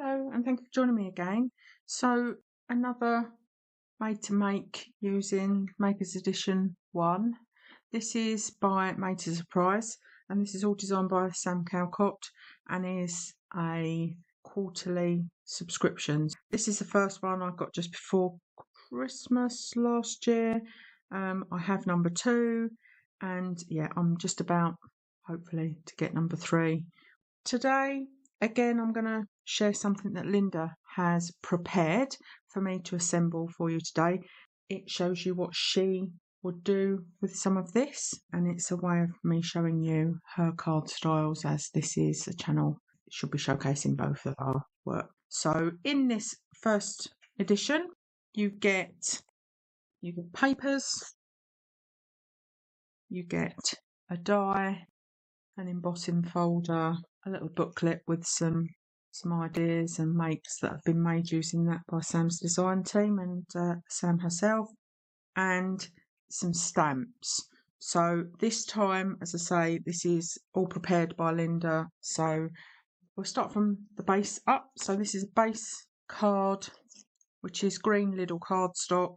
Hello, and thank you for joining me again. So, another made to make using Makers Edition 1. This is by Made to Surprise, and this is all designed by Sam Calcott and is a quarterly subscription. This is the first one I got just before Christmas last year. I have number 2, and yeah, I'm just about, hopefully, to get number 3. Today, again, I'm going to share something that Lynda has prepared for me to assemble for you today. It shows you what she would do with some of this, and it's a way of me showing you her card styles, as this is a channel that should be showcasing both of our work. So in this first edition, you get papers, you get a die, an embossing folder, a little booklet with some ideas and makes that have been made using that by Sam's design team and Sam herself, and some stamps. So this time, as I say, this is all prepared by Lynda. So we'll start from the base up. So this is a base card, which is green Lidl cardstock,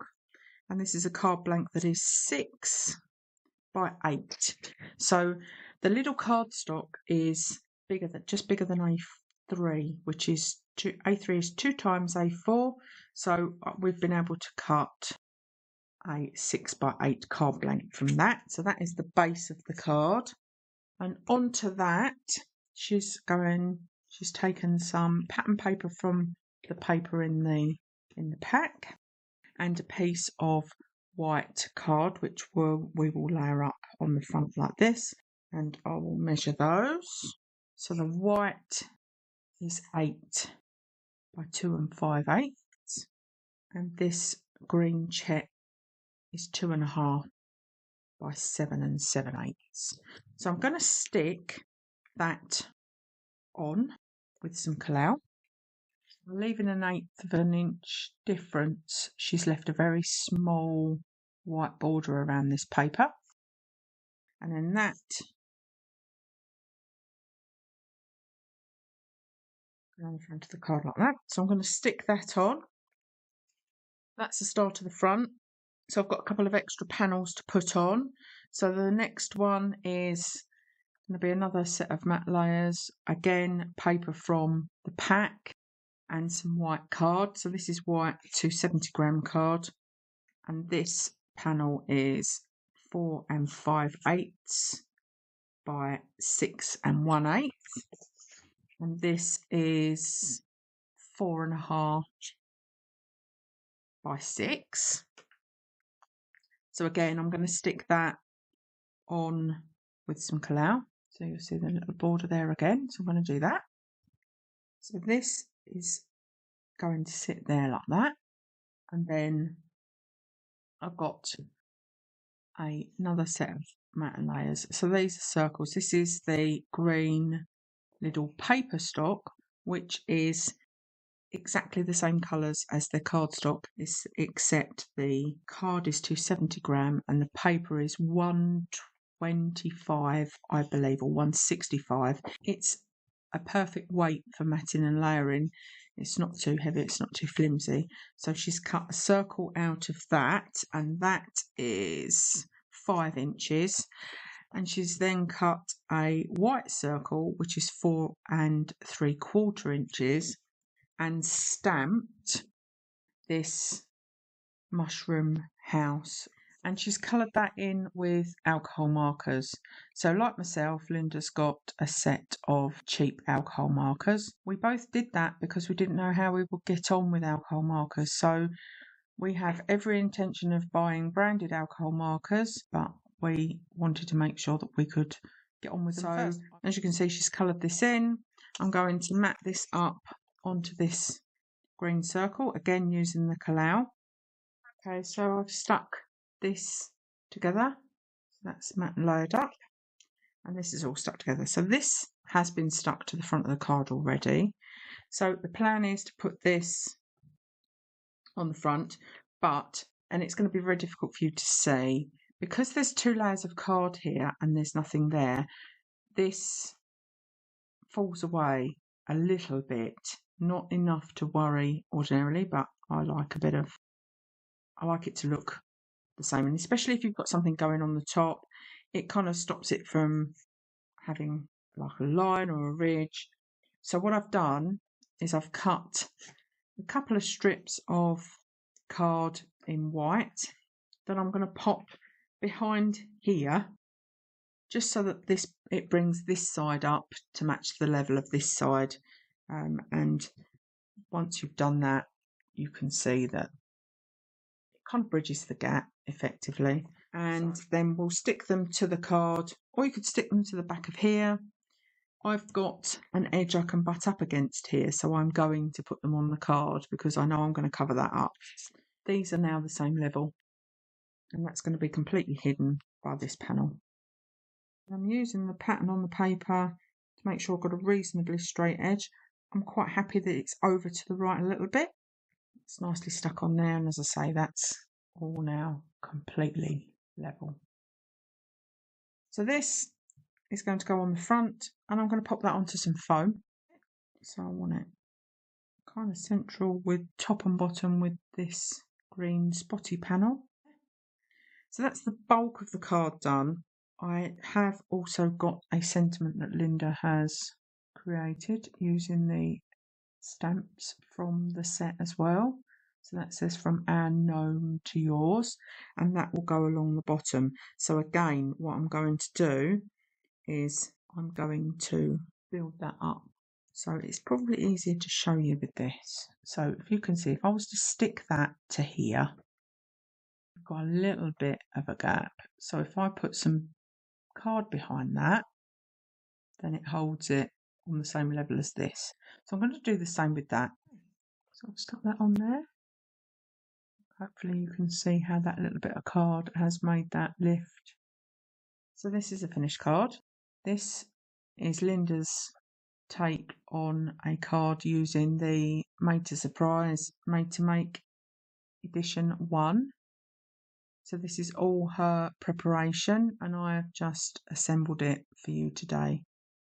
and this is a card blank that is 6 by 8. So the Lidl cardstock is just bigger than A3, which is A3 is 2 times A4. So we've been able to cut a 6 by 8 card blank from that. So that is the base of the card, and onto that she's taken some pattern paper from the paper in the pack, and a piece of white card, which we will layer up on the front like this, and I will measure those. So the white is 8 by 2 5/8, and this green check is 2.5 by 7 7/8. So I'm going to stick that on with some Collall. Leaving an 1/8 of an inch difference, she's left a very small white border around this paper, and then that around the front of the card like that. So I'm going to stick that on. That's the start of the front. So I've got a couple of extra panels to put on. So the next one is going to be another set of matte layers, again paper from the pack and some white card. So this is white 270-gram card, and this panel is 4 5/8 by 6 1/8, and this is 4.5 by 6. So again, I'm going to stick that on with some Collall. So you'll see the little border there again. So I'm going to do that. So this is going to sit there like that, and then I've got another set of matte layers. So these are circles. This is the green Lidl paper stock, which is exactly the same colours as the cardstock, except the card is 270-gram and the paper is 125, I believe, or 165. It's a perfect weight for matting and layering. It's not too heavy, it's not too flimsy. So she's cut a circle out of that, and that is 5 inches. And she's then cut a white circle, which is 4 3/4 inches, and stamped this mushroom house. And she's coloured that in with alcohol markers. So like myself, Lynda's got a set of cheap alcohol markers. We both did that because we didn't know how we would get on with alcohol markers. So we have every intention of buying branded alcohol markers, but we wanted to make sure that we could get on with them first. As you can see, she's coloured this in. I'm going to mat this up onto this green circle, again using the Collall. Okay, so I've stuck this together. So that's matte layered up, and this is all stuck together. So this has been stuck to the front of the card already. So the plan is to put this on the front, and it's going to be very difficult for you to see because there's 2 layers of card here and there's nothing there. This falls away a little bit Not enough to worry ordinarily, but I like it to look the same. And especially if you've got something going on the top, it kind of stops it from having like a line or a ridge. So what I've done is I've cut a couple of strips of card in white that I'm going to pop behind here, just so that it brings this side up to match the level of this side. And once you've done that, you can see that it kind of bridges the gap effectively. And then we'll stick them to the card, or you could stick them to the back of here. I've got an edge I can butt up against here, so I'm going to put them on the card because I know I'm going to cover that up. These are now the same level, and that's going to be completely hidden by this panel. I'm using the pattern on the paper to make sure I've got a reasonably straight edge. I'm quite happy that it's over to the right a little bit. It's nicely stuck on there, and as I say, that's all now completely level. So this is going to go on the front, and I'm going to pop that onto some foam. So I want it kind of central with top and bottom with this green spotty panel. So that's the bulk of the card done. I have also got a sentiment that Lynda has created using the stamps from the set as well. So that says from our gnome to yours, and that will go along the bottom. So again, what I'm going to do is I'm going to build that up. So it's probably easier to show you with this. So if you can see, if I was to stick that to here, I've got a little bit of a gap. So if I put some card behind that, then it holds it on the same level as this. So I'm going to do the same with that. So I'll stuck that on there. Hopefully you can see how that little bit of card has made that lift. So this is a finished card. This is Lynda's take on a card using the Made to Surprise, Made to Make edition 1. So this is all her preparation, and I have just assembled it for you today.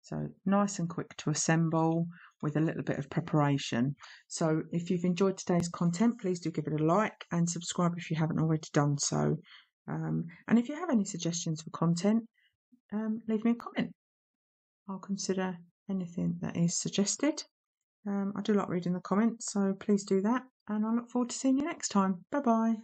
So nice and quick to assemble with a little bit of preparation. So if you've enjoyed today's content, please do give it a like and subscribe if you haven't already done so. And if you have any suggestions for content, leave me a comment. I'll consider anything that is suggested. I do like reading the comments, so please do that. And I look forward to seeing you next time. Bye bye.